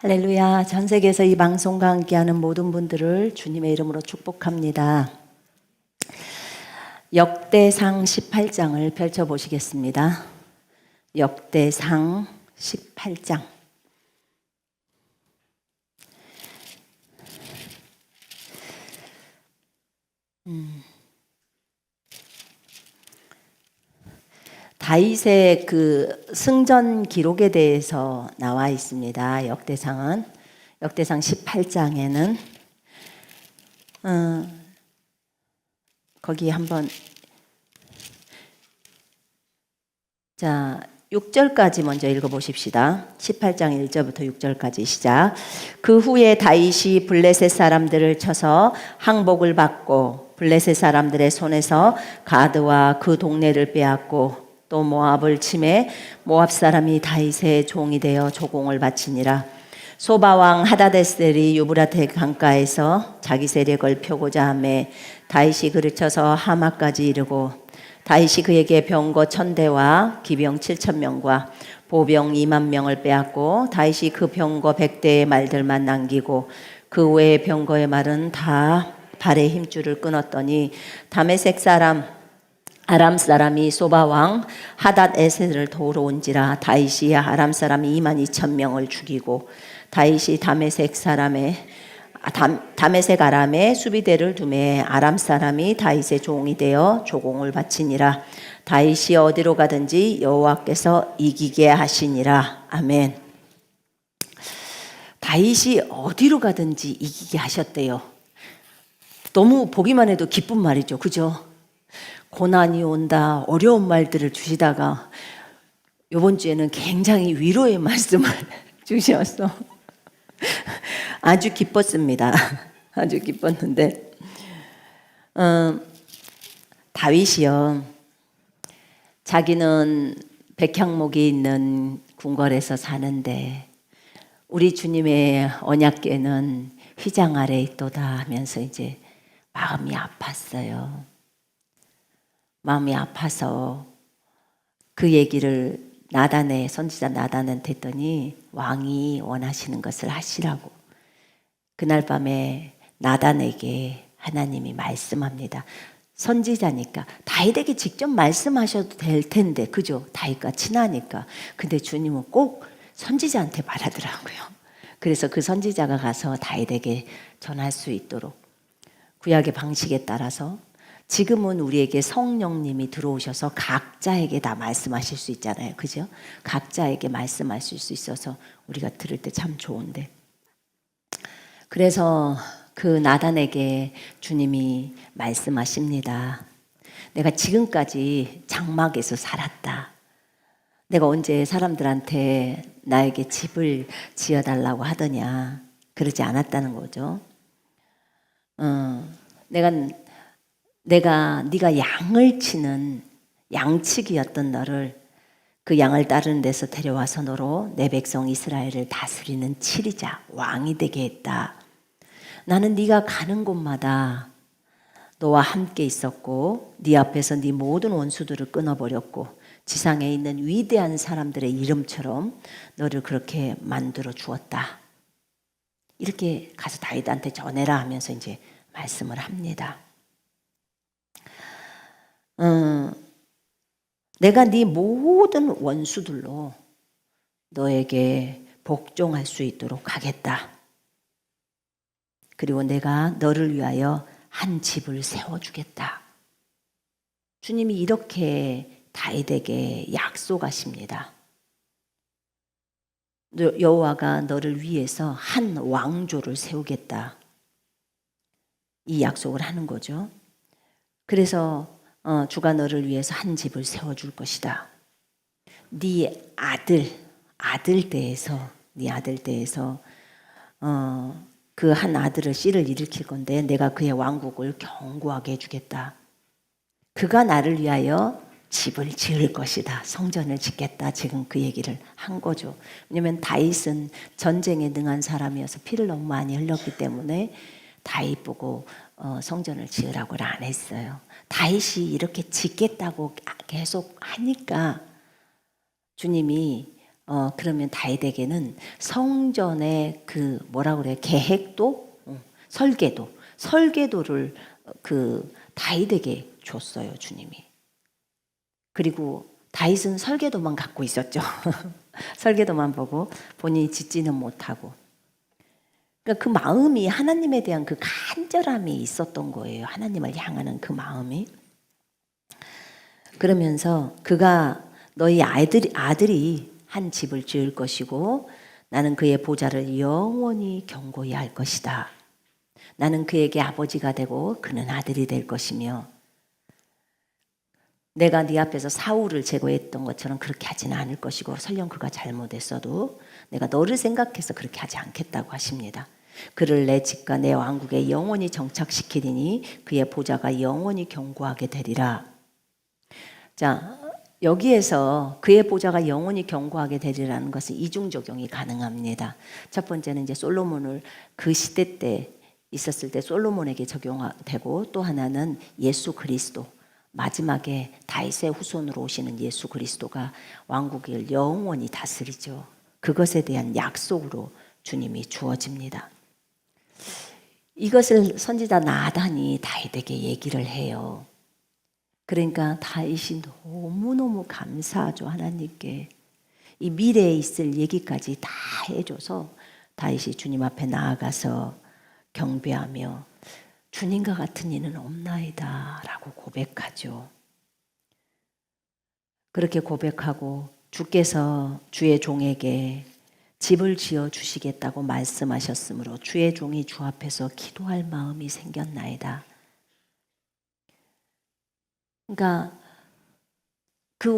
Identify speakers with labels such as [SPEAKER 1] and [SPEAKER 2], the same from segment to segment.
[SPEAKER 1] 할렐루야. 전 세계에서 이 방송과 함께하는 모든 분들을 주님의 이름으로 축복합니다. 역대상 18장을 펼쳐보시겠습니다. 역대상 18장. 다윗의 그 승전 기록에 대해서 나와 있습니다. 역대상 18장에는 거기 한번 6절까지 먼저 읽어보십시다. 18장 1절부터 6절까지 시작. 그 후에 다윗이 블레셋 사람들을 쳐서 항복을 받고 블레셋 사람들의 손에서 가드와 그 동네를 빼앗고 또 모압을 치매 모압 사람이 다윗의 종이 되어 조공을 바치니라. 소바왕 하다데셀이 유브라테 강가에서 자기 세력을 펴고자 하매 다윗이 그를 쳐서 하마까지 이르고 다윗이 그에게 병거 1000대와 기병 7000명과 보병 20000명을 빼앗고 다윗이 그 병거 100대의 말들만 남기고 그 외의 병거의 말은 다 발의 힘줄을 끊었더니 다메섹 사람 아람 사람이 소바왕 하닷에셀을 도우러 온지라. 다윗이 아람 사람이 22000명을 죽이고 다윗이 다메섹 아람에 수비대를 두매 아람 사람이 다윗의 종이 되어 조공을 바치니라. 다윗이 어디로 가든지 여호와께서 이기게 하시니라. 아멘. 다윗이 어디로 가든지 이기게 하셨대요. 너무 보기만 해도 기쁜 말이죠. 그죠? 고난이 온다, 어려운 말들을 주시다가 이번 주에는 굉장히 위로의 말씀을 주셨어. 아주 기뻤습니다. 아주 기뻤는데 다윗이요, 자기는 백향목이 있는 궁궐에서 사는데 우리 주님의 언약궤는 휘장 아래 있도다 하면서 이제 마음이 아팠어요. 마음이 아파서 그 얘기를 선지자 나단한테 했더니 왕이 원하시는 것을 하시라고. 그날 밤에 나단에게 하나님이 말씀합니다. 선지자니까 다윗에게 직접 말씀하셔도 될 텐데, 그죠? 다윗과 친하니까. 근데 주님은 꼭 선지자한테 말하더라고요. 그래서 그 선지자가 가서 다윗에게 전할 수 있도록 구약의 방식에 따라서 지금은 우리에게 성령님이 들어오셔서 각자에게 다 말씀하실 수 있잖아요. 그죠? 각자에게 말씀하실 수 있어서 우리가 들을 때 참 좋은데. 그래서 그 나단에게 주님이 말씀하십니다. 내가 지금까지 장막에서 살았다. 내가 언제 사람들한테 나에게 집을 지어달라고 하더냐. 그러지 않았다는 거죠. 네가 양을 치는 양치기였던 너를 그 양을 따르는 데서 데려와서 너로 내 백성 이스라엘을 다스리는 치리자 왕이 되게 했다. 나는 네가 가는 곳마다 너와 함께 있었고 네 앞에서 네 모든 원수들을 끊어버렸고 지상에 있는 위대한 사람들의 이름처럼 너를 그렇게 만들어 주었다. 이렇게 가서 다윗한테 전해라 하면서 이제 말씀을 합니다. 내가 네 모든 원수들로 너에게 복종할 수 있도록 하겠다. 그리고 내가 너를 위하여 한 집을 세워주겠다. 주님이 이렇게 다윗에게 약속하십니다. 여호와가 너를 위해서 한 왕조를 세우겠다. 이 약속을 하는 거죠. 그래서 주가 너를 위해서 한 집을 세워줄 것이다. 네 아들 때에서 그 한 아들을 씨를 일으킬 건데 내가 그의 왕국을 견고하게 해주겠다. 그가 나를 위하여 집을 지을 것이다. 성전을 짓겠다. 지금 그 얘기를 한 거죠. 왜냐하면 다윗은 전쟁에 능한 사람이어서 피를 너무 많이 흘렸기 때문에 다윗 보고 성전을 지으라고는 안 했어요. 다윗이 이렇게 짓겠다고 계속 하니까 주님이 그러면 다윗에게는 성전의 그 뭐라 그래요? 계획도, 설계도를 그 다윗에게 줬어요, 주님이. 그리고 다윗은 설계도만 갖고 있었죠. 설계도만 보고 본인이 짓지는 못하고. 그러니까 그 마음이 하나님에 대한 그 간절함이 있었던 거예요. 하나님을 향하는 그 마음이. 그러면서 그가 너희 아들이 한 집을 지을 것이고 나는 그의 보좌를 영원히 견고히 할 것이다. 나는 그에게 아버지가 되고 그는 아들이 될 것이며 내가 네 앞에서 사울을 제거했던 것처럼 그렇게 하지는 않을 것이고 설령 그가 잘못했어도 내가 너를 생각해서 그렇게 하지 않겠다고 하십니다. 그를 내 집과 내 왕국에 영원히 정착시키리니 그의 보좌가 영원히 견고하게 되리라. 자, 여기에서 그의 보좌가 영원히 견고하게 되리라는 것은 이중 적용이 가능합니다. 첫 번째는 이제 솔로몬을 그 시대 때 있었을 때 솔로몬에게 적용되고 또 하나는 예수 그리스도 마지막에 다윗의 후손으로 오시는 예수 그리스도가 왕국을 영원히 다스리죠. 그것에 대한 약속으로 주님이 주어집니다. 이것을 선지자 나단이 다윗에게 얘기를 해요. 그러니까 다윗이 너무너무 감사하죠. 하나님께. 이 미래에 있을 얘기까지 다 해줘서 다윗이 주님 앞에 나아가서 경배하며 주님과 같은 이는 없나이다 라고 고백하죠. 그렇게 고백하고 주께서 주의 종에게 집을 지어 주시겠다고 말씀하셨으므로 주의 종이 주 앞에서 기도할 마음이 생겼나이다. 그러니까 그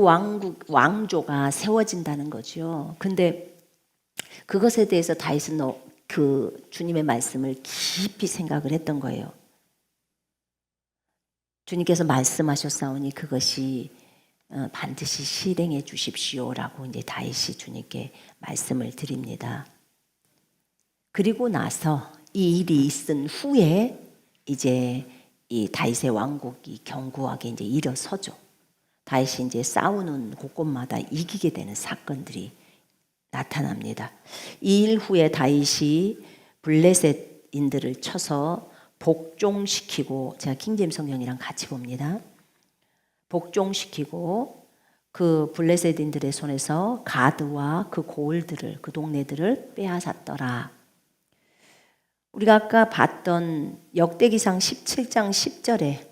[SPEAKER 1] 왕조가 세워진다는 거죠. 근데 그것에 대해서 다윗은 그 주님의 말씀을 깊이 생각을 했던 거예요. 주님께서 말씀하셨사오니 그것이 반드시 실행해 주십시오라고 이제 다윗이 주님께 말씀을 드립니다. 그리고 나서 이 일이 있은 후에 이제 이 다윗의 왕국이 견고하게 이제 일어서죠. 다윗이 이제 싸우는 곳곳마다 이기게 되는 사건들이 나타납니다. 이 일 후에 다윗이 블레셋인들을 쳐서 복종시키고 제가 킹제임스 성경이랑 같이 봅니다. 복종시키고 그 블레셋인들의 손에서 가드와 그 고을들을 그 동네들을 빼앗았더라. 우리가 아까 봤던 역대기상 17장 10절에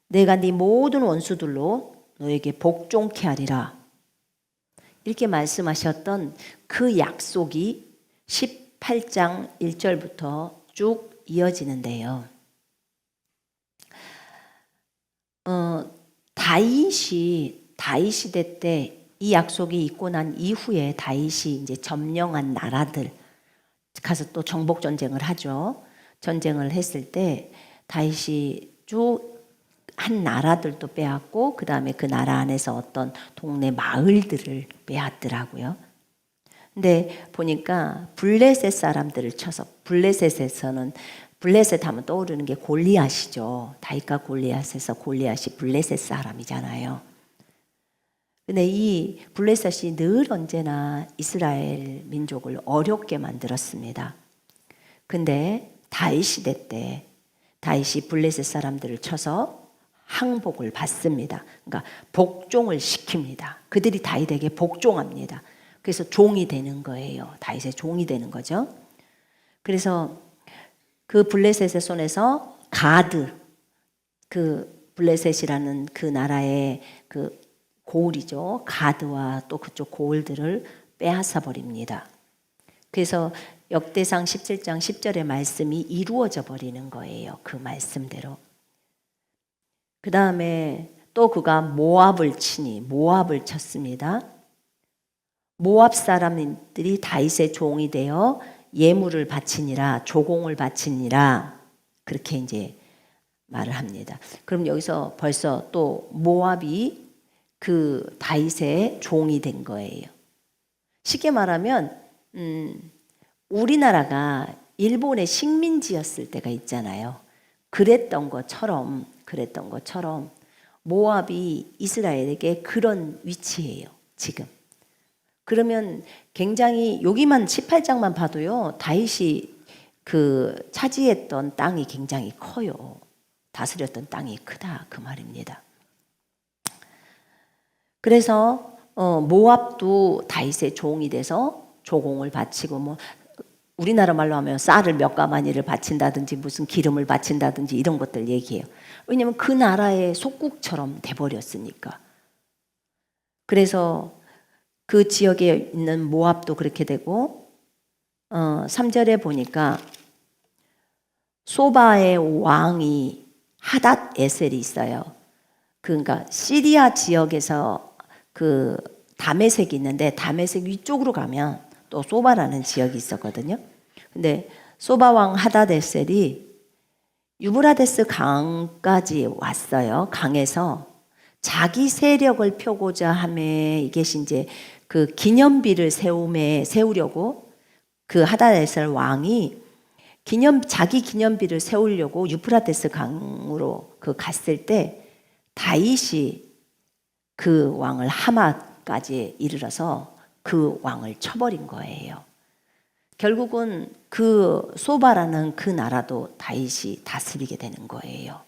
[SPEAKER 1] 내가 네 모든 원수들로 너에게 복종케 하리라 이렇게 말씀하셨던 그 약속이 18장 1절부터 쭉 이어지는데요. 다윗 시대 때 이 약속이 있고 난 이후에 다윗이 이제 점령한 나라들 가서 또 정복 전쟁을 하죠. 전쟁을 했을 때 다윗이 쭉 한 나라들도 빼앗고 그 다음에 그 나라 안에서 어떤 동네 마을들을 빼앗더라고요. 근데 보니까 블레셋 사람들을 쳐서 블레셋에서는 블레셋 하면 떠오르는 게 골리앗이죠. 다윗과 골리앗에서 골리앗이 블레셋 사람이잖아요. 근데 이 블레셋이 늘 언제나 이스라엘 민족을 어렵게 만들었습니다. 근데 다윗 시대 때 다윗이 블레셋 사람들을 쳐서 항복을 받습니다. 그러니까 복종을 시킵니다. 그들이 다윗에게 복종합니다. 그래서 종이 되는 거예요. 다윗의 종이 되는 거죠. 그래서 그 블레셋의 손에서 가드, 그 블레셋이라는 그 나라의 그 고을이죠. 가드와 또 그쪽 고을들을 빼앗아 버립니다. 그래서 역대상 17장 10절의 말씀이 이루어져 버리는 거예요. 그 말씀대로. 그 다음에 또 그가 모압을 치니 모압을 쳤습니다. 모압 사람들이 다윗의 종이 되어 예물을 바치니라 조공을 바치니라 그렇게 이제 말을 합니다. 그럼 여기서 벌써 또 모압이 그 다윗의 종이 된 거예요. 쉽게 말하면 우리나라가 일본의 식민지였을 때가 있잖아요. 그랬던 것처럼 모압이 이스라엘에게 그런 위치예요. 지금 그러면 굉장히 여기만 18장만 봐도요. 다윗이 그 차지했던 땅이 굉장히 커요. 다스렸던 땅이 크다 그 말입니다. 그래서 모압도 다윗의 종이 돼서 조공을 바치고 뭐 우리나라 말로 하면 쌀을 몇 가마니를 바친다든지 무슨 기름을 바친다든지 이런 것들 얘기해요. 왜냐하면 그 나라의 속국처럼 돼버렸으니까. 그래서 그 지역에 있는 모압도 그렇게 되고 3절에 보니까 소바의 왕이 하닷 에셀이 있어요. 그러니까 시리아 지역에서 그 다메섹이 있는데 다메섹 위쪽으로 가면 또 소바라는 지역이 있었거든요. 근데 소바 왕 하닷 에셀이 유브라데스 강까지 왔어요. 강에서 자기 세력을 펴고자 함에 이게 이제 그 기념비를 세우려고 그 하닷 에셀 왕이 자기 기념비를 세우려고 유프라데스 강으로 그 갔을 때 다윗이 그 왕을 하마까지 이르러서 그 왕을 쳐버린 거예요. 결국은 그 소바라는 그 나라도 다윗이 다스리게 되는 거예요.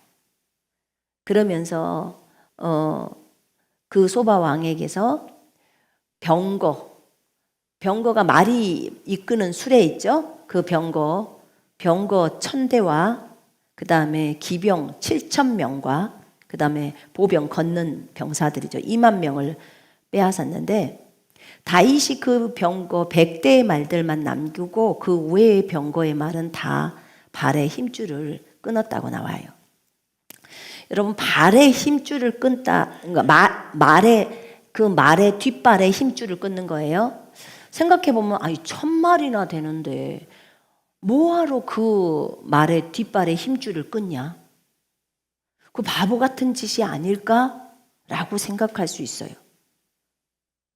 [SPEAKER 1] 그러면서 그 소바 왕에게서 병거가 말이 이끄는 수레 있죠? 그 병거 1000대와 그 다음에 기병 7000명과 그 다음에 보병 걷는 병사들이죠. 2만 명을 빼앗았는데 다윗이 그 병거 100대의 말들만 남기고 그 외의 병거의 말은 다 발의 힘줄을 끊었다고 나와요. 여러분 발의 힘줄을 끊다, 그러니까 말의 뒷발의 힘줄을 끊는 거예요. 생각해 보면 1000마리나 되는데 뭐하러 그 말의 뒷발의 힘줄을 끊냐? 그 바보 같은 짓이 아닐까라고 생각할 수 있어요.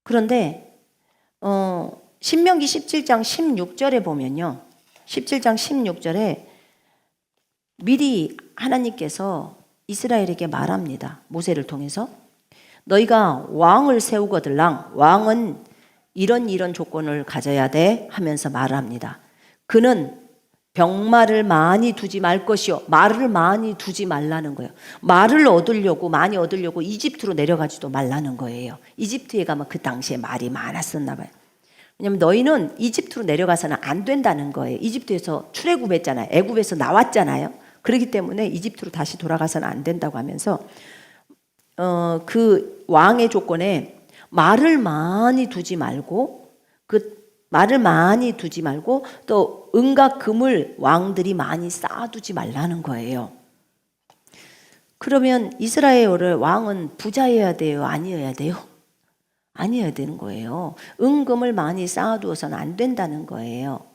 [SPEAKER 1] 그런데 신명기 17장 16절에 보면요. 17장 16절에 미리 하나님께서 이스라엘에게 말합니다. 모세를 통해서 너희가 왕을 세우거들랑 왕은 이런 조건을 가져야 돼 하면서 말을 합니다. 그는 병마를 많이 두지 말 것이요. 말을 많이 두지 말라는 거예요. 말을 많이 얻으려고 이집트로 내려가지도 말라는 거예요. 이집트에 가면 그 당시에 말이 많았었나 봐요. 왜냐하면 너희는 이집트로 내려가서는 안 된다는 거예요. 이집트에서 출애굽했잖아요. 애굽에서 나왔잖아요. 그렇기 때문에 이집트로 다시 돌아가서는 안 된다고 하면서 그 왕의 조건에 말을 많이 두지 말고 또 은과 금을 왕들이 많이 쌓아두지 말라는 거예요. 그러면 이스라엘의 왕은 부자여야 돼요? 아니어야 돼요? 아니어야 되는 거예요. 은금을 많이 쌓아두어서는 안 된다는 거예요.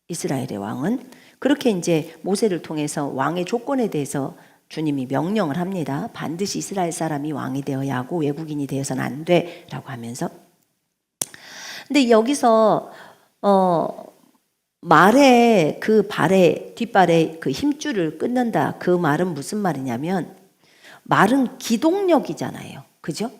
[SPEAKER 1] 이스라엘의 왕은. 그렇게 이제 모세를 통해서 왕의 조건에 대해서 주님이 명령을 합니다. 반드시 이스라엘 사람이 왕이 되어야 하고 외국인이 되어서는 안 돼라고 하면서. 근데 여기서 말에 그 뒷발에 그 힘줄을 끊는다. 그 말은 무슨 말이냐면 말은 기동력이잖아요. 그죠?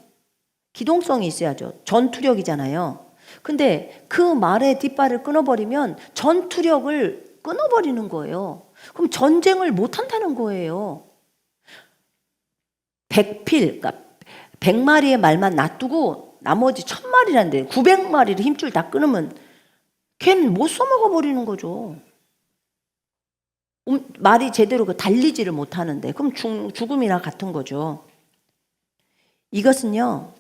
[SPEAKER 1] 기동성이 있어야죠. 전투력이잖아요. 근데 그 말의 뒷발을 끊어버리면 전투력을 끊어버리는 거예요. 그럼 전쟁을 못 한다는 거예요. 그러니까 100마리의 말만 놔두고 나머지 1000마리란데 900마리를 힘줄 다 끊으면 걔는 못 써먹어 버리는 거죠. 말이 제대로 달리지를 못하는데 그럼 죽음이나 같은 거죠. 이것은요,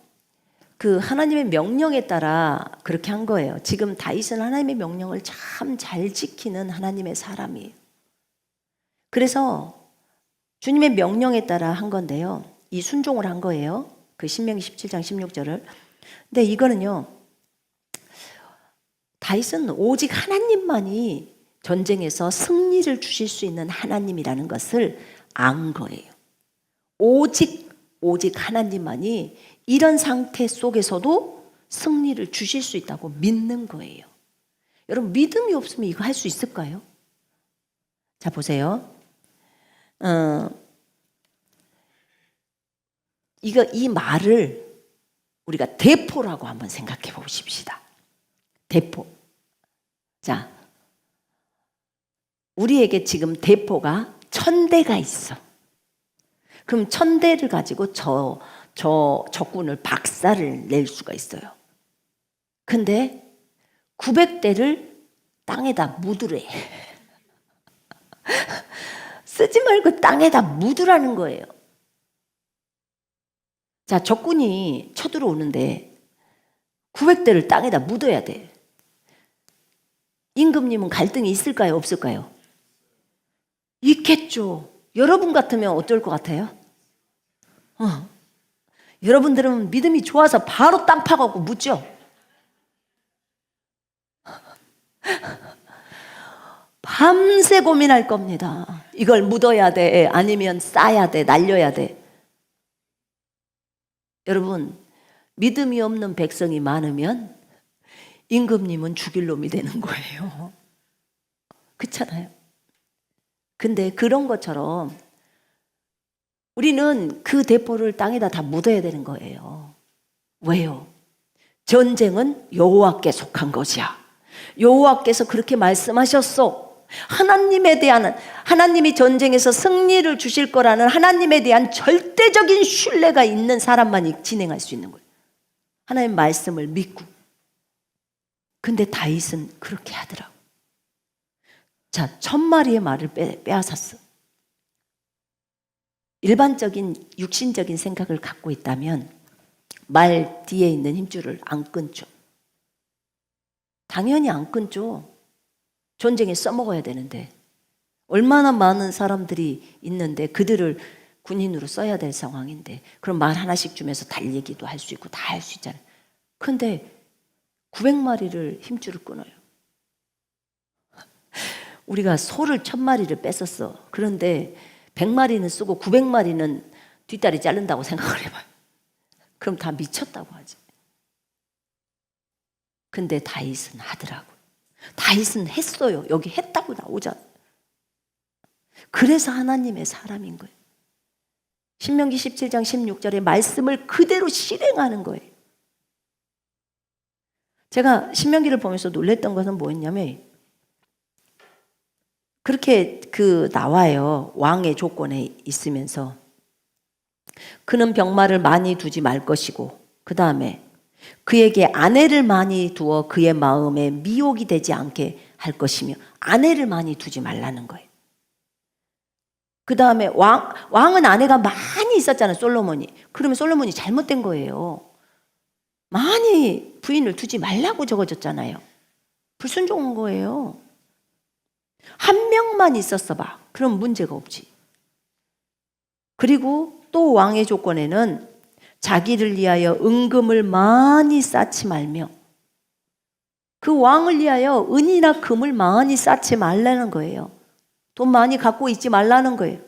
[SPEAKER 1] 그 하나님의 명령에 따라 그렇게 한 거예요. 지금 다윗은 하나님의 명령을 참 잘 지키는 하나님의 사람이에요. 그래서 주님의 명령에 따라 한 건데요. 이 순종을 한 거예요. 그 신명기 17장 16절을. 근데 이거는요, 다윗은 오직 하나님만이 전쟁에서 승리를 주실 수 있는 하나님이라는 것을 안 거예요. 오직 하나님만이 이런 상태 속에서도 승리를 주실 수 있다고 믿는 거예요. 여러분, 믿음이 없으면 이거 할 수 있을까요? 자, 보세요. 이 말을 우리가 대포라고 한번 생각해 보십시다. 대포. 자, 우리에게 지금 대포가 1000대가 있어. 그럼 1000대를 가지고 저 적군을 박살을 낼 수가 있어요. 근데 900대를 땅에다 묻으래. 쓰지 말고 땅에다 묻으라는 거예요. 자, 적군이 쳐들어오는데 900대를 땅에다 묻어야 돼. 임금님은 갈등이 있을까요? 없을까요? 있겠죠. 여러분 같으면 어떨 것 같아요? 여러분들은 믿음이 좋아서 바로 땅 파갖고 묻죠? 밤새 고민할 겁니다. 이걸 묻어야 돼? 아니면 싸야 돼? 날려야 돼? 여러분, 믿음이 없는 백성이 많으면 임금님은 죽일 놈이 되는 거예요. 그렇잖아요. 근데 그런 것처럼 우리는 그 대포를 땅에다 다 묻어야 되는 거예요. 왜요? 전쟁은 여호와께 속한 것이야. 여호와께서 그렇게 말씀하셨어. 하나님이 전쟁에서 승리를 주실 거라는 하나님에 대한 절대적인 신뢰가 있는 사람만이 진행할 수 있는 거예요. 하나님의 말씀을 믿고. 근데 다윗은 그렇게 하더라고. 자, 1000마리의 말을 빼앗았어. 일반적인 육신적인 생각을 갖고 있다면 말 뒤에 있는 힘줄을 안 끊죠. 당연히 안 끊죠. 전쟁에 써먹어야 되는데 얼마나 많은 사람들이 있는데 그들을 군인으로 써야 될 상황인데 그럼 말 하나씩 주면서 달리기도 할 수 있고 다 할 수 있잖아요. 근데 900마리를 힘줄을 끊어요. 우리가 소를 1000마리를 뺐었어. 그런데 100마리는 쓰고 900마리는 뒷다리 자른다고 생각을 해봐요. 그럼 다 미쳤다고 하지. 근데 다윗은 하더라고요. 다윗은 했어요. 여기 했다고 나오잖아. 그래서 하나님의 사람인 거예요. 신명기 17장 16절의 말씀을 그대로 실행하는 거예요. 제가 신명기를 보면서 놀랬던 것은 뭐였냐면 그렇게 나와요. 왕의 조건에 있으면서 그는 병마를 많이 두지 말 것이고 그 다음에 그에게 아내를 많이 두어 그의 마음에 미혹이 되지 않게 할 것이며 아내를 많이 두지 말라는 거예요. 그 다음에 왕은 아내가 많이 있었잖아요. 솔로몬이. 그러면 솔로몬이 잘못된 거예요. 많이 부인을 두지 말라고 적어졌잖아요. 불순종한 거예요. 한 명만 있었어 봐. 그럼 문제가 없지. 그리고 또 왕의 조건에는 자기를 위하여 은금을 많이 쌓지 말며 그 왕을 위하여 은이나 금을 많이 쌓지 말라는 거예요. 돈 많이 갖고 있지 말라는 거예요.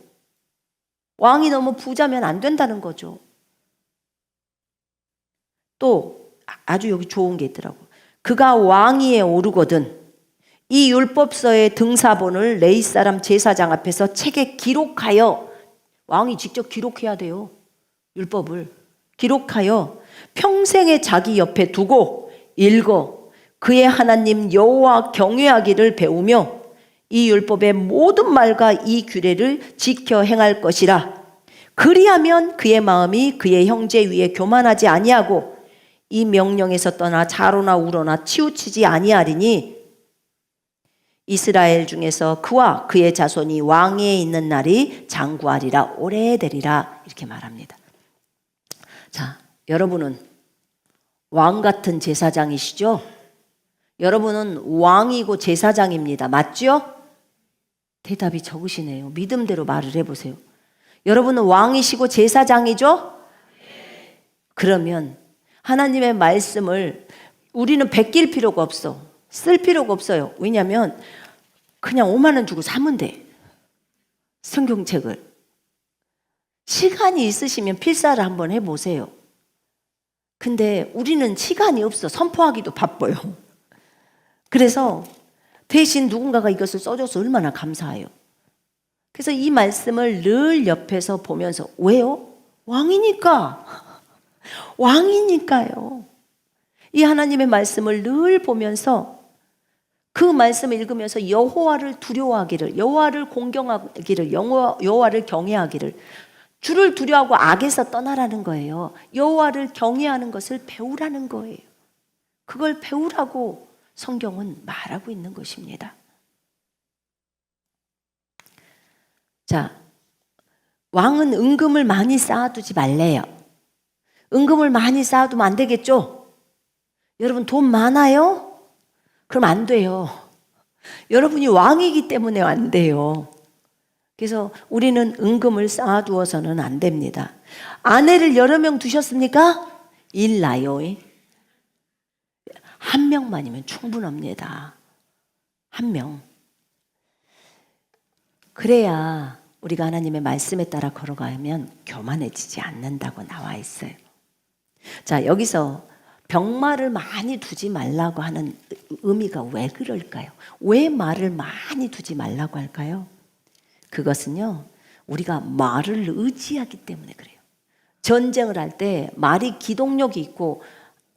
[SPEAKER 1] 왕이 너무 부자면 안 된다는 거죠. 또 아주 여기 좋은 게 있더라고. 그가 왕위에 오르거든 이 율법서의 등사본을 레위 사람 제사장 앞에서 책에 기록하여 왕이 직접 기록해야 돼요. 율법을 기록하여 평생에 자기 옆에 두고 읽어 그의 하나님 여호와 경외하기를 배우며 이 율법의 모든 말과 이 규례를 지켜 행할 것이라. 그리하면 그의 마음이 그의 형제 위에 교만하지 아니하고 이 명령에서 떠나 자로나 우로나 치우치지 아니하리니 이스라엘 중에서 그와 그의 자손이 왕위에 있는 날이 장구하리라 오래되리라 이렇게 말합니다. 자, 여러분은 왕 같은 제사장이시죠? 여러분은 왕이고 제사장입니다. 맞죠? 대답이 적으시네요. 믿음대로 말을 해보세요. 여러분은 왕이시고 제사장이죠? 그러면 하나님의 말씀을 우리는 베낄 필요가 없어. 쓸 필요가 없어요. 왜냐하면 그냥 5만 원 주고 사면 돼. 성경책을. 시간이 있으시면 필사를 한번 해보세요. 근데 우리는 시간이 없어. 선포하기도 바빠요. 그래서 대신 누군가가 이것을 써줘서 얼마나 감사해요. 그래서 이 말씀을 늘 옆에서 보면서 왜요? 왕이니까. 왕이니까요. 이 하나님의 말씀을 늘 보면서 그 말씀을 읽으면서 여호와를 두려워하기를, 여호와를 공경하기를, 여호와를 경외하기를, 주를 두려워하고 악에서 떠나라는 거예요. 여호와를 경외하는 것을 배우라는 거예요. 그걸 배우라고 성경은 말하고 있는 것입니다. 자, 왕은 은금을 많이 쌓아두지 말래요. 은금을 많이 쌓아두면 안 되겠죠? 여러분 돈 많아요? 그럼 안 돼요. 여러분이 왕이기 때문에 안 돼요. 그래서 우리는 은금을 쌓아두어서는 안 됩니다. 아내를 여러 명 두셨습니까? 일나요. 한 명만이면 충분합니다. 한 명. 그래야 우리가 하나님의 말씀에 따라 걸어가면 교만해지지 않는다고 나와 있어요. 자, 여기서 병마를 많이 두지 말라고 하는 의미가 왜 그럴까요? 왜 말을 많이 두지 말라고 할까요? 그것은요, 우리가 말을 의지하기 때문에 그래요. 전쟁을 할 때 말이 기동력이 있고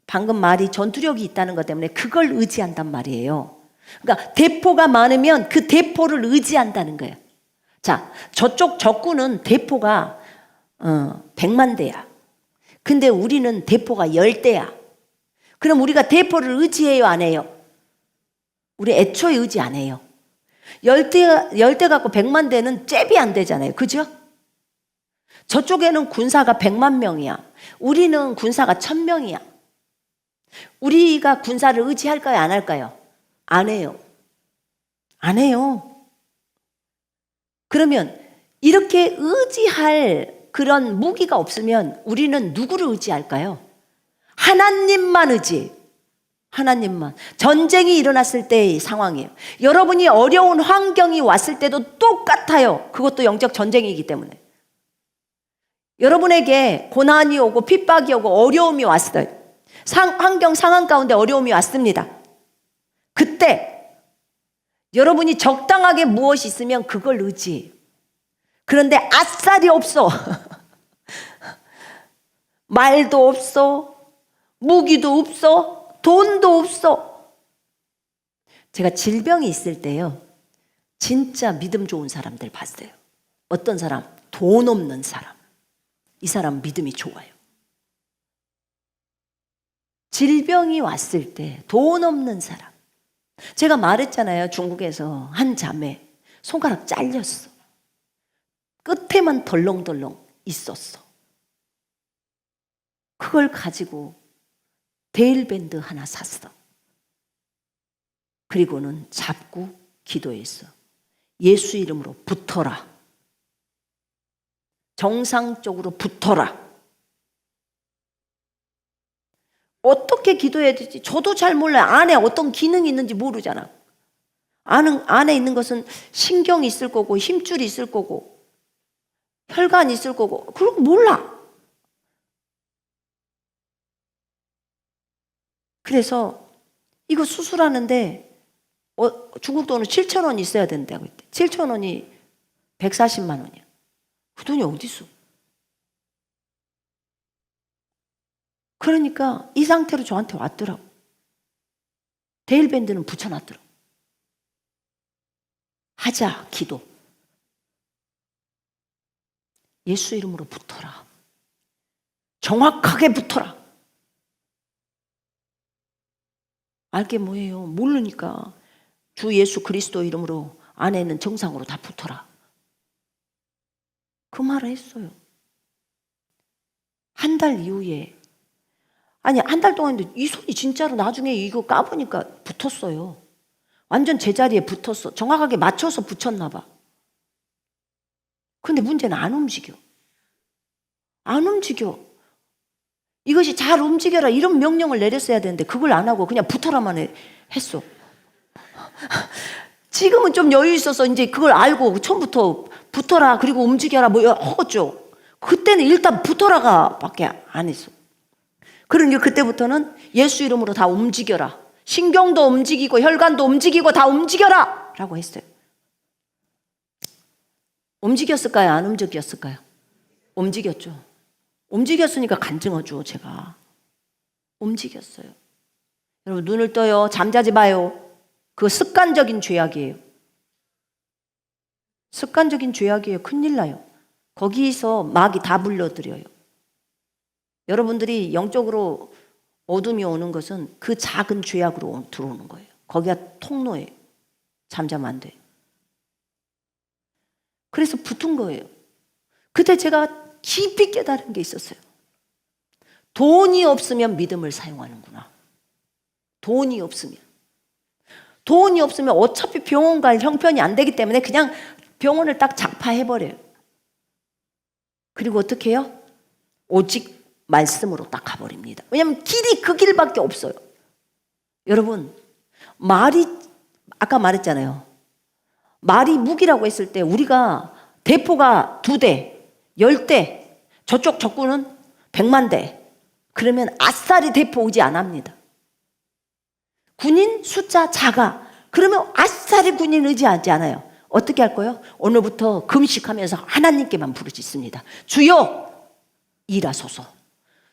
[SPEAKER 1] 방금 말이 전투력이 있다는 것 때문에 그걸 의지한단 말이에요. 그러니까 대포가 많으면 그 대포를 의지한다는 거예요. 자, 저쪽 적군은 대포가 100만 대야. 근데 우리는 대포가 10대야. 그럼 우리가 대포를 의지해요, 안 해요? 우리 애초에 의지 안 해요. 10대 갖고 100만 대는 잽이 안 되잖아요. 그죠? 저쪽에는 군사가 100만 명이야. 우리는 군사가 1000명이야. 우리가 군사를 의지할까요? 안 할까요? 안 해요. 안 해요. 그러면 이렇게 의지할 그런 무기가 없으면 우리는 누구를 의지할까요? 하나님만 의지. 하나님만. 전쟁이 일어났을 때의 상황이에요. 여러분이 어려운 환경이 왔을 때도 똑같아요. 그것도 영적 전쟁이기 때문에. 여러분에게 고난이 오고 핍박이 오고 어려움이 왔어요. 환경 상황 가운데 어려움이 왔습니다. 그때 여러분이 적당하게 무엇이 있으면 그걸 의지해요. 그런데 아싸리 없어. 말도 없어. 무기도 없어. 돈도 없어. 제가 질병이 있을 때요, 진짜 믿음 좋은 사람들 봤어요. 어떤 사람? 돈 없는 사람. 이 사람 믿음이 좋아요. 질병이 왔을 때 돈 없는 사람. 제가 말했잖아요. 중국에서 한 자매 손가락 잘렸어. 끝에만 덜렁덜렁 있었어. 그걸 가지고 데일밴드 하나 샀어. 그리고는 잡고 기도했어. 예수 이름으로 붙어라. 정상적으로 붙어라. 어떻게 기도해야 되지? 저도 잘 몰라요. 안에 어떤 기능이 있는지 모르잖아. 안에 있는 것은 신경이 있을 거고 힘줄이 있을 거고 혈관이 있을 거고 그런 거 몰라. 그래서 이거 수술하는데 중국 돈은 7,000원 있어야 된다고 했대. 7,000원이 140만 원이야. 그 돈이 어디 있어? 그러니까 이 상태로 저한테 왔더라고. 데일밴드는 붙여놨더라고. 하자, 기도. 예수 이름으로 붙어라. 정확하게 붙어라. 알게 뭐예요? 모르니까 주 예수 그리스도 이름으로 안에는 정상으로 다 붙어라. 그 말을 했어요. 한 달 이후에 아니 한 달 동안 했는데 이 손이 진짜로 나중에 이거 까보니까 붙었어요. 완전 제자리에 붙었어. 정확하게 맞춰서 붙였나 봐. 근데 문제는 안 움직여. 안 움직여. 이것이 잘 움직여라 이런 명령을 내렸어야 되는데 그걸 안 하고 그냥 붙어라만 했어. 지금은 좀 여유 있어서 이제 그걸 알고 처음부터 붙어라 그리고 움직여라 뭐 하겠죠. 그때는 일단 붙어라가 밖에 안 했어. 그러니까 그때부터는 예수 이름으로 다 움직여라. 신경도 움직이고 혈관도 움직이고 다 움직여라 라고 했어요. 움직였을까요? 안 움직였을까요? 움직였죠. 움직였으니까 간증하죠. 제가 움직였어요. 여러분 눈을 떠요. 잠자지 마요. 그거 습관적인 죄악이에요. 습관적인 죄악이에요. 큰일 나요. 거기서 마귀 다 불러들여요. 여러분들이 영적으로 어둠이 오는 것은 그 작은 죄악으로 들어오는 거예요. 거기가 통로예요. 잠자면 안 돼요. 그래서 붙은 거예요. 그때 제가 깊이 깨달은 게 있었어요. 돈이 없으면 믿음을 사용하는구나. 돈이 없으면 어차피 병원 갈 형편이 안 되기 때문에 그냥 병원을 딱 작파해버려요. 그리고 어떻게 해요? 오직 말씀으로 딱 가버립니다. 왜냐하면 길이 그 길밖에 없어요. 여러분, 말이 아까 말했잖아요. 말이 무기라고 했을 때 우리가 대포가 2대, 10대, 저쪽 적군은 100만 대. 그러면 아싸리 대포 의지 안 합니다. 군인 숫자 작아. 그러면 아싸리 군인 의지하지 않아요. 어떻게 할 거예요? 오늘부터 금식하면서 하나님께만 부르짖습니다. 주여 일하소서.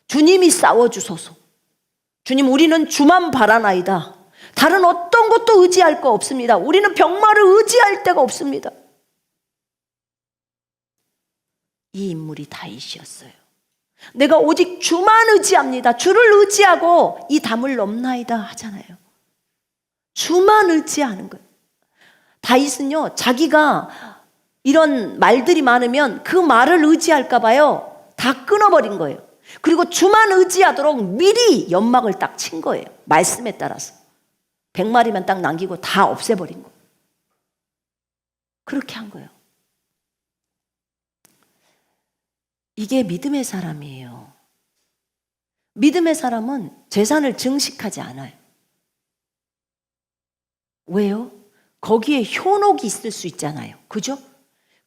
[SPEAKER 1] 주님이 싸워주소서. 주님, 우리는 주만 바라나이다. 다른 어떤 것도 의지할 거 없습니다. 우리는 병마를 의지할 데가 없습니다. 이 인물이 다윗이었어요. 내가 오직 주만 의지합니다. 주를 의지하고 이 담을 넘나이다 하잖아요. 주만 의지하는 거예요. 다윗은요, 자기가 이런 말들이 많으면 그 말을 의지할까 봐요. 다 끊어버린 거예요. 그리고 주만 의지하도록 미리 연막을 딱 친 거예요. 말씀에 따라서. 100마리만 딱 남기고 다 없애버린 거예요. 그렇게 한 거예요. 이게 믿음의 사람이에요. 믿음의 사람은 재산을 증식하지 않아요. 왜요? 거기에 효록이 있을 수 있잖아요. 그죠?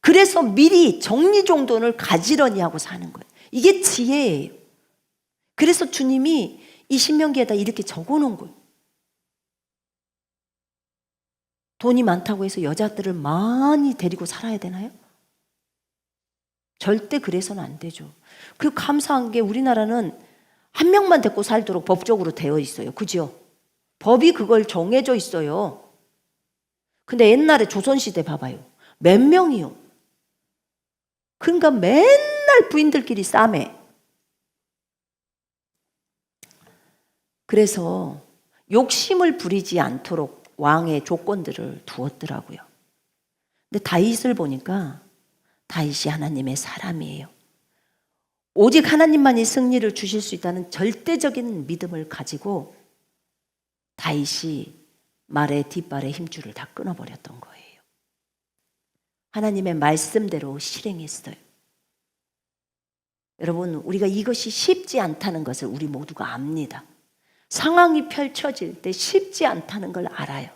[SPEAKER 1] 그래서 미리 정리정돈을 가지런히 하고 사는 거예요. 이게 지혜예요. 그래서 주님이 이 신명기에다 이렇게 적어놓은 거예요. 돈이 많다고 해서 여자들을 많이 데리고 살아야 되나요? 절대 그래서는 안 되죠. 그리고 감사한 게 우리나라는 한 명만 데리고 살도록 법적으로 되어 있어요. 그죠? 법이 그걸 정해져 있어요. 근데 옛날에 조선시대 봐봐요. 몇 명이요? 그러니까 맨날 부인들끼리 싸매. 그래서 욕심을 부리지 않도록 왕의 조건들을 두었더라고요. 근데 다윗을 보니까 다윗이 하나님의 사람이에요. 오직 하나님만이 승리를 주실 수 있다는 절대적인 믿음을 가지고 다윗이 말의 뒷발의 힘줄을 다 끊어버렸던 거예요. 하나님의 말씀대로 실행했어요. 여러분, 우리가 이것이 쉽지 않다는 것을 우리 모두가 압니다. 상황이 펼쳐질 때 쉽지 않다는 걸 알아요.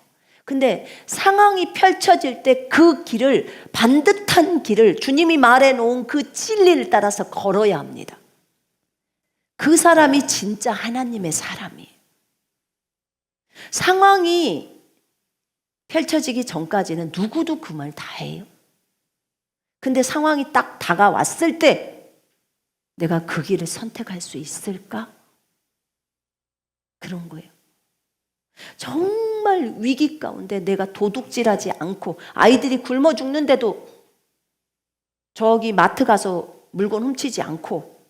[SPEAKER 1] 근데 상황이 펼쳐질 때 그 길을, 반듯한 길을, 주님이 말해놓은 그 진리를 따라서 걸어야 합니다. 그 사람이 진짜 하나님의 사람이에요. 상황이 펼쳐지기 전까지는 누구도 그 말 다 해요. 근데 상황이 딱 다가왔을 때 내가 그 길을 선택할 수 있을까? 그런 거예요. 정말 위기 가운데 내가 도둑질하지 않고 아이들이 굶어 죽는데도 저기 마트 가서 물건 훔치지 않고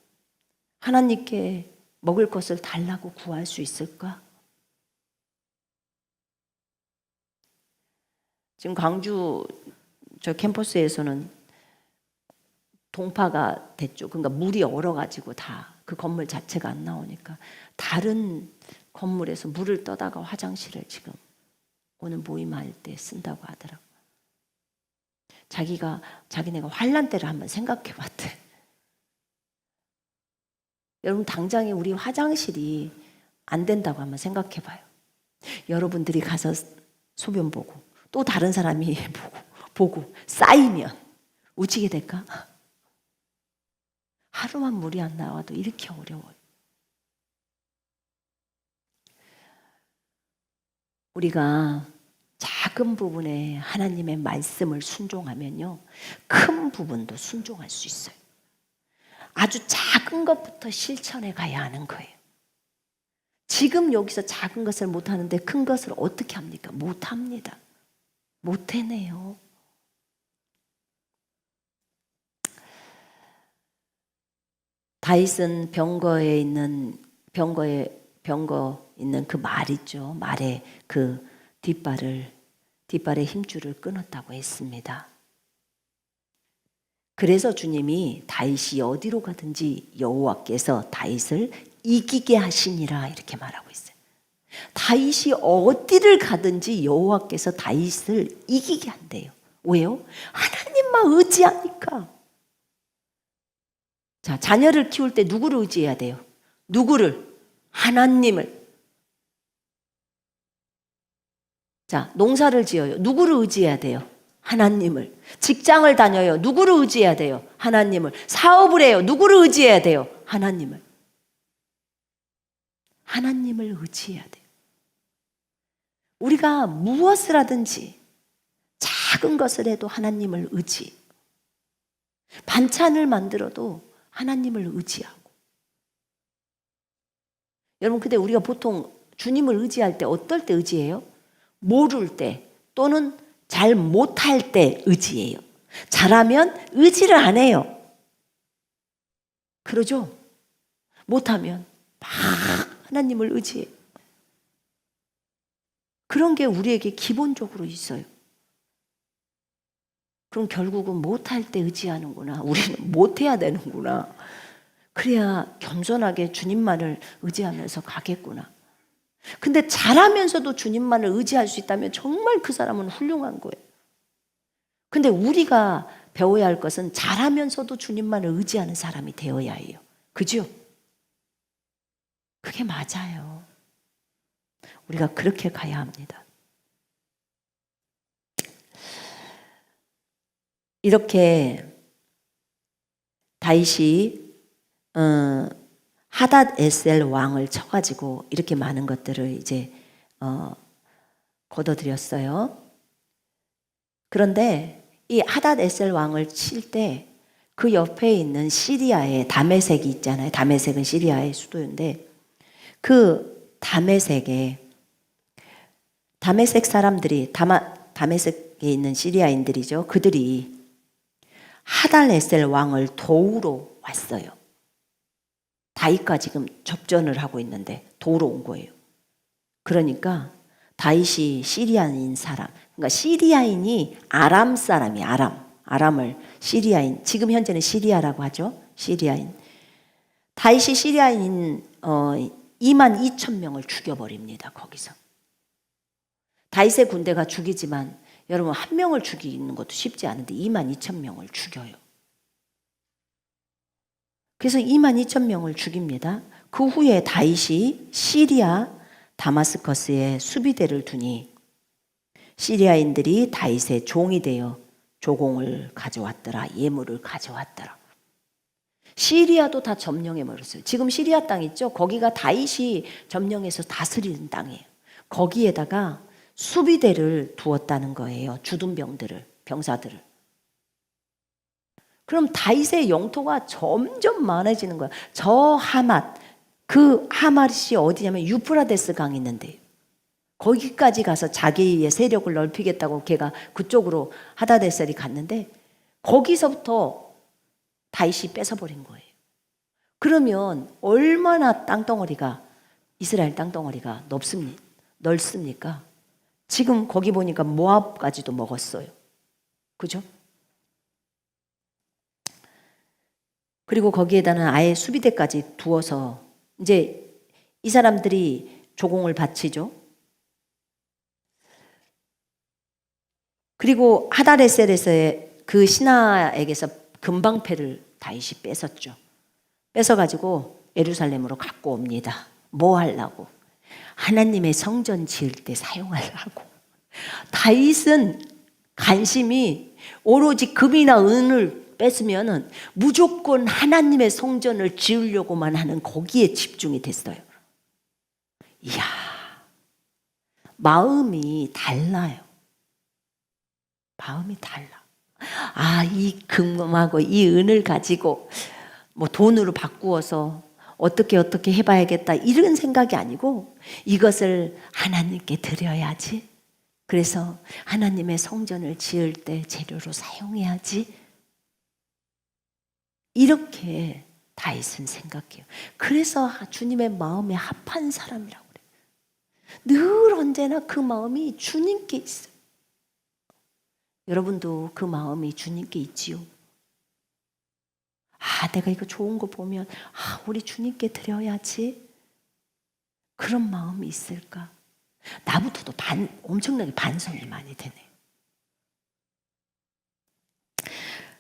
[SPEAKER 1] 하나님께 먹을 것을 달라고 구할 수 있을까? 지금 광주 저 캠퍼스에서는 동파가 됐죠. 그러니까 물이 얼어가지고 다 그 건물 자체가 안 나오니까 다른 건물에서 물을 떠다가 화장실을 지금 오늘 모임할 때 쓴다고 하더라고요. 자기네가 환란 때를 한번 생각해 봤대. 여러분, 당장에 우리 화장실이 안 된다고 한번 생각해 봐요. 여러분들이 가서 소변 보고 또 다른 사람이 보고 쌓이면 어찌게 될까? 하루만 물이 안 나와도 이렇게 어려워요. 우리가 작은 부분에 하나님의 말씀을 순종하면요, 큰 부분도 순종할 수 있어요. 아주 작은 것부터 실천해 가야 하는 거예요. 지금 여기서 작은 것을 못하는데 큰 것을 어떻게 합니까? 못합니다. 못 해내요. 다윗은 병거에 있는 그 말 있죠. 말의 그 뒷발의 힘줄을 끊었다고 했습니다. 그래서 주님이 다윗이 어디로 가든지 여호와께서 다윗을 이기게 하시니라 이렇게 말하고 있어요. 다윗이 어디를 가든지 여호와께서 다윗을 이기게 한대요. 왜요? 하나님만 의지하니까. 자, 자녀를 키울 때 누구를 의지해야 돼요? 누구를? 하나님을. 자, 농사를 지어요. 누구를 의지해야 돼요? 하나님을. 직장을 다녀요. 누구를 의지해야 돼요? 하나님을. 사업을 해요. 누구를 의지해야 돼요? 하나님을. 하나님을 의지해야 돼요. 우리가 무엇을 하든지 작은 것을 해도 하나님을 의지. 반찬을 만들어도 하나님을 의지하고. 여러분, 근데 우리가 보통 주님을 의지할 때 어떨 때 의지해요? 모를 때 또는 잘 못할 때 의지해요. 잘하면 의지를 안 해요. 그러죠? 못하면 막 하나님을 의지해요. 그런 게 우리에게 기본적으로 있어요. 그럼 결국은 못할 때 의지하는구나. 우리는 못해야 되는구나. 그래야 겸손하게 주님만을 의지하면서 가겠구나. 근데 잘하면서도 주님만을 의지할 수 있다면 정말 그 사람은 훌륭한 거예요. 근데 우리가 배워야 할 것은 잘하면서도 주님만을 의지하는 사람이 되어야 해요. 그죠? 그게 맞아요. 우리가 그렇게 가야 합니다. 이렇게 다윗이 하닷 에셀 왕을 쳐가지고 이렇게 많은 것들을 이제 거둬들였어요. 그런데 이 하닷 에셀 왕을 칠 때 그 옆에 있는 시리아의 다메섹이 있잖아요. 다메섹은 시리아의 수도인데 그 다메섹 사람들이 다메섹에 있는 시리아인들이죠. 그들이 하닷 에셀 왕을 도우러 왔어요. 다윗과 지금 접전을 하고 있는데 도우러 온 거예요. 그러니까 다윗이 시리아인 사람, 그러니까 시리아인이 아람 사람이 아람을 시리아인, 지금 현재는 시리아라고 하죠. 시리아인. 다윗이 시리아인 22,000명을 죽여버립니다. 거기서. 다윗의 군대가 죽이지만 여러분 한 명을 죽이는 것도 쉽지 않은데 22,000명을 죽여요. 그래서 22,000명을 죽입니다. 그 후에 다윗이 시리아 다마스커스에 수비대를 두니 시리아인들이 다윗의 종이 되어 조공을 가져왔더라. 예물을 가져왔더라. 시리아도 다 점령해버렸어요. 지금 시리아 땅 있죠? 거기가 다윗이 점령해서 다스리는 땅이에요. 거기에다가 수비대를 두었다는 거예요. 주둔병들을, 병사들을. 그럼 다윗의 영토가 점점 많아지는 거야. 저 하맛, 그 하맛이 어디냐면 유프라데스 강이 있는데 거기까지 가서 자기의 세력을 넓히겠다고 걔가 그쪽으로 하다데셀이 갔는데 거기서부터 다윗이 뺏어버린 거예요. 그러면 얼마나 땅덩어리가 이스라엘 땅덩어리가 넓습니까? 지금 거기 보니까 모압까지도 먹었어요. 그죠? 그리고 거기에다는 아예 수비대까지 두어서 이제 이 사람들이 조공을 바치죠. 그리고 하다레셀에서의 그 신하에게서 금방패를 다윗이 뺏었죠. 뺏어가지고 예루살렘으로 갖고 옵니다. 뭐 하려고? 하나님의 성전 지을 때 사용하려고. 다윗은 관심이 오로지 금이나 은을 뺏으면은 무조건 하나님의 성전을 지으려고만 하는 거기에 집중이 됐어요. 이야, 마음이 달라요. 마음이 달라. 아, 이 금하고 이 은을 가지고 뭐 돈으로 바꾸어서 어떻게 해봐야겠다 이런 생각이 아니고 이것을 하나님께 드려야지. 그래서 하나님의 성전을 지을 때 재료로 사용해야지. 이렇게 다윗은 생각해요. 그래서 주님의 마음에 합한 사람이라고 그래요. 늘 언제나 그 마음이 주님께 있어요. 여러분도 그 마음이 주님께 있지요. 내가 이거 좋은 거 보면 우리 주님께 드려야지. 그런 마음이 있을까? 나부터도 엄청나게 반성이 많이 되네요.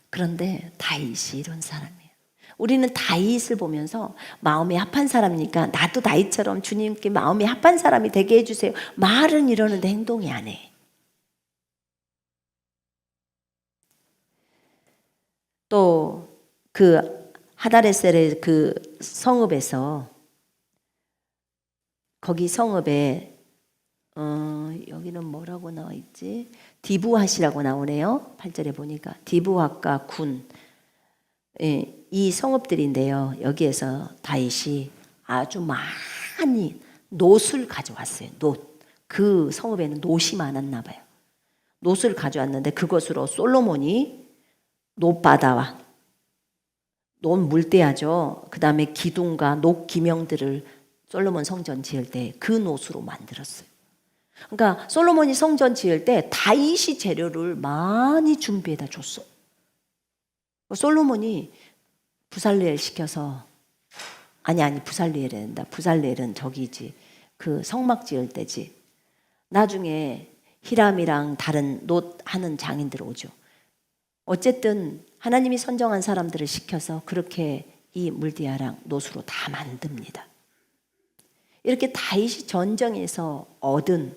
[SPEAKER 1] 그런데 다윗이 이런 사람이에요. 우리는 다윗을 보면서 마음이 합한 사람이니까 나도 다윗처럼 주님께 마음이 합한 사람이 되게 해주세요. 말은 이러는데 행동이 안 해. 또 그 하다레셀의 그 성읍에서 거기 성읍에 여기는 뭐라고 나와 있지? 디브핫이라고 나오네요. 8절에 보니까 디브핫과 군, 이 성읍들인데요. 여기에서 다윗이 아주 많이 놋을 가져왔어요. 놋. 그 성읍에는 놋이 많았나 봐요. 놋을 가져왔는데 그것으로 솔로몬이 놋바다와 놋 물대야죠. 그 다음에 기둥과 놋 기명들을 솔로몬 성전 지을 때 그 놋으로 만들었어요. 그러니까 솔로몬이 성전 지을 때 다윗이 재료를 많이 준비해다 줬어. 솔로몬이 부살레엘 시켜서 부살레엘 된다. 부살레엘은 저기지. 그 성막 지을 때지. 나중에 히람이랑 다른 놋 하는 장인들 오죠. 어쨌든 하나님이 선정한 사람들을 시켜서 그렇게 이 물디아랑 놋으로 다 만듭니다. 이렇게 다윗이 전쟁에서 얻은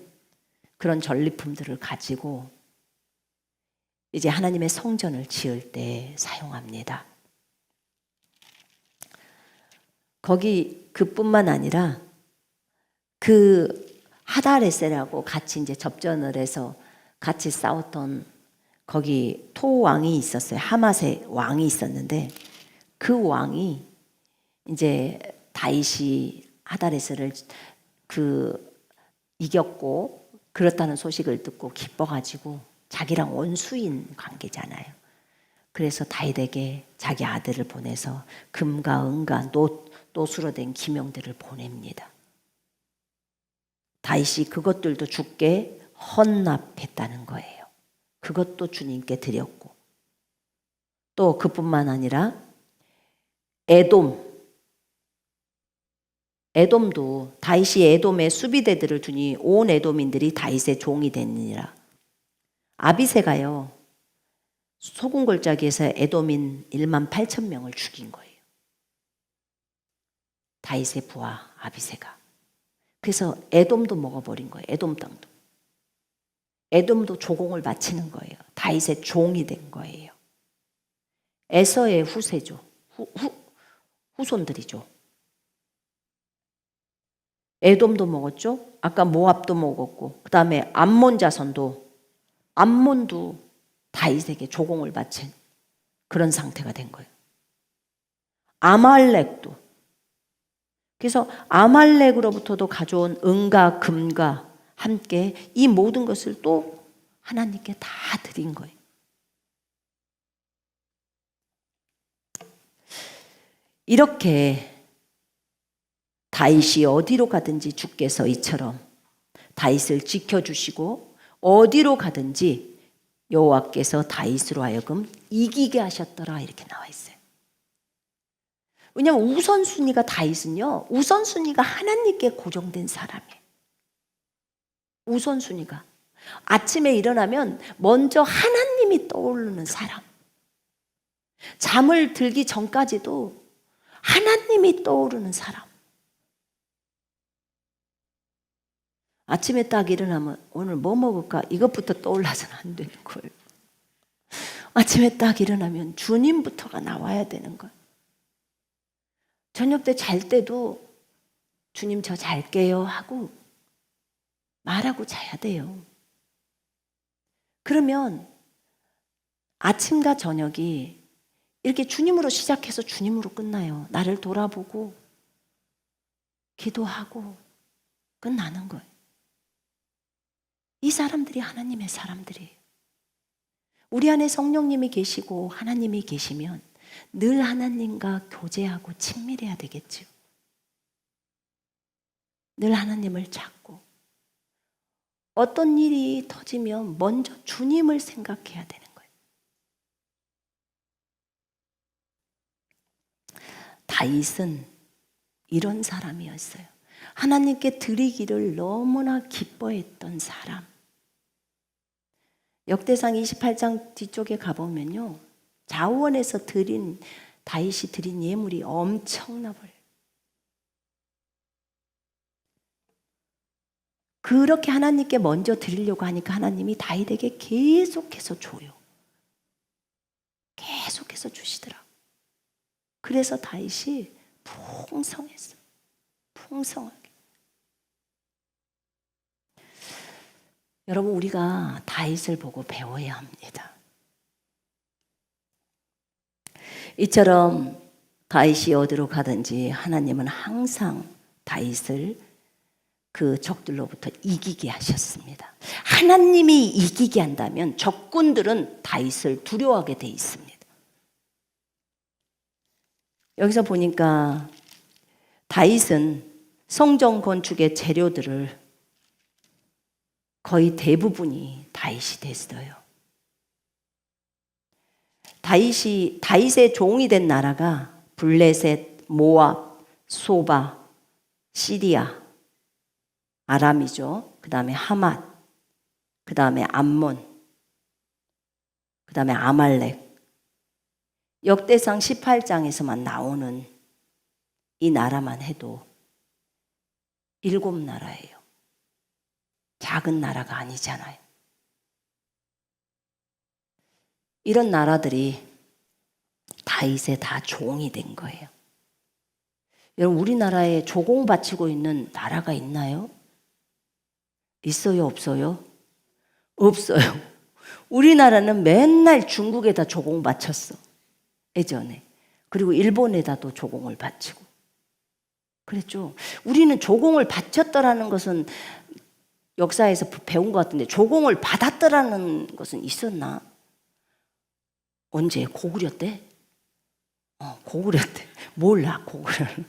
[SPEAKER 1] 그런 전리품들을 가지고 이제 하나님의 성전을 지을 때 사용합니다. 거기 그뿐만 아니라 그 하다레셀하고 같이 이제 접전을 해서 같이 싸웠던 거기 토왕이 있었어요. 하맛의 왕이 있었는데 그 왕이 이제 다윗이 하다레셀을 이겼고 그렇다는 소식을 듣고 기뻐가지고 자기랑 원수인 관계잖아요. 그래서 다윗에게 자기 아들을 보내서 금과 은과 놋으로 된 기명들을 보냅니다. 다윗이 그것들도 주께 헌납했다는 거예요. 그것도 주님께 드렸고 또 그뿐만 아니라 에돔도 다윗이 에돔의 수비대들을 두니 온 에돔인들이 다윗의 종이 됐느니라. 아비새가요 소금골짜기에서 에돔인 18,000명을 죽인 거예요. 다윗의 부하 아비새가. 그래서 에돔도 먹어버린 거예요. 에돔 땅도. 에돔도 조공을 바치는 거예요. 다윗의 종이 된 거예요. 에서의 후세죠. 후손들이죠. 에돔도 먹었죠. 아까 모압도 먹었고 그 다음에 암몬 자손도 암몬도 다윗에게 조공을 바친 그런 상태가 된 거예요. 아말렉도. 그래서 아말렉으로부터도 가져온 은과 금과 함께 이 모든 것을 또 하나님께 다 드린 거예요. 이렇게 다윗이 어디로 가든지 주께서 이처럼 다윗을 지켜주시고 어디로 가든지 여호와께서 다윗으로 하여금 이기게 하셨더라 이렇게 나와 있어요. 왜냐하면 우선순위가 다윗은요. 우선순위가 하나님께 고정된 사람이에요. 우선순위가. 아침에 일어나면 먼저 하나님이 떠오르는 사람. 잠을 들기 전까지도 하나님이 떠오르는 사람. 아침에 딱 일어나면 오늘 뭐 먹을까? 이것부터 떠올라서는 안 되는 거예요. 아침에 딱 일어나면 주님부터가 나와야 되는 거예요. 저녁 때 잘 때도 주님 저 잘게요 하고 말하고 자야 돼요. 그러면 아침과 저녁이 이렇게 주님으로 시작해서 주님으로 끝나요. 나를 돌아보고 기도하고 끝나는 거예요. 이 사람들이 하나님의 사람들이에요. 우리 안에 성령님이 계시고 하나님이 계시면 늘 하나님과 교제하고 친밀해야 되겠죠. 늘 하나님을 찾고 어떤 일이 터지면 먼저 주님을 생각해야 되는 거예요. 다윗은 이런 사람이었어요. 하나님께 드리기를 너무나 기뻐했던 사람. 역대상 28장 뒤쪽에 가보면요, 자원에서 다윗이 드린 예물이 엄청나 버려요. 그렇게 하나님께 먼저 드리려고 하니까 하나님이 다윗에게 계속해서 줘요. 계속해서 주시더라고요. 그래서 다윗이 풍성했어요. 풍성하게. 여러분, 우리가 다윗을 보고 배워야 합니다. 이처럼 다윗이 어디로 가든지 하나님은 항상 다윗을 그 적들로부터 이기게 하셨습니다. 하나님이 이기게 한다면 적군들은 다윗을 두려워하게 돼 있습니다. 여기서 보니까 다윗은 성전 건축의 재료들을 거의 대부분이 다윗이 됐어요. 다윗의 종이 된 나라가 블레셋, 모압, 소바, 시리아, 아람이죠. 그 다음에 하맛, 그 다음에 암몬, 그 다음에 아말렉. 역대상 18장에서만 나오는 이 나라만 해도 7나라예요. 작은 나라가 아니잖아요. 이런 나라들이 다윗의 다 종이 된 거예요. 여러분, 우리나라에 조공 바치고 있는 나라가 있나요? 있어요, 없어요? 없어요. 우리나라는 맨날 중국에다 조공 바쳤어. 예전에. 그리고 일본에다도 조공을 바치고. 그랬죠. 우리는 조공을 바쳤더라는 것은 역사에서 배운 것 같은데 조공을 받았더라는 것은 있었나? 언제? 고구려 때? 고구려 때. 몰라, 고구려는.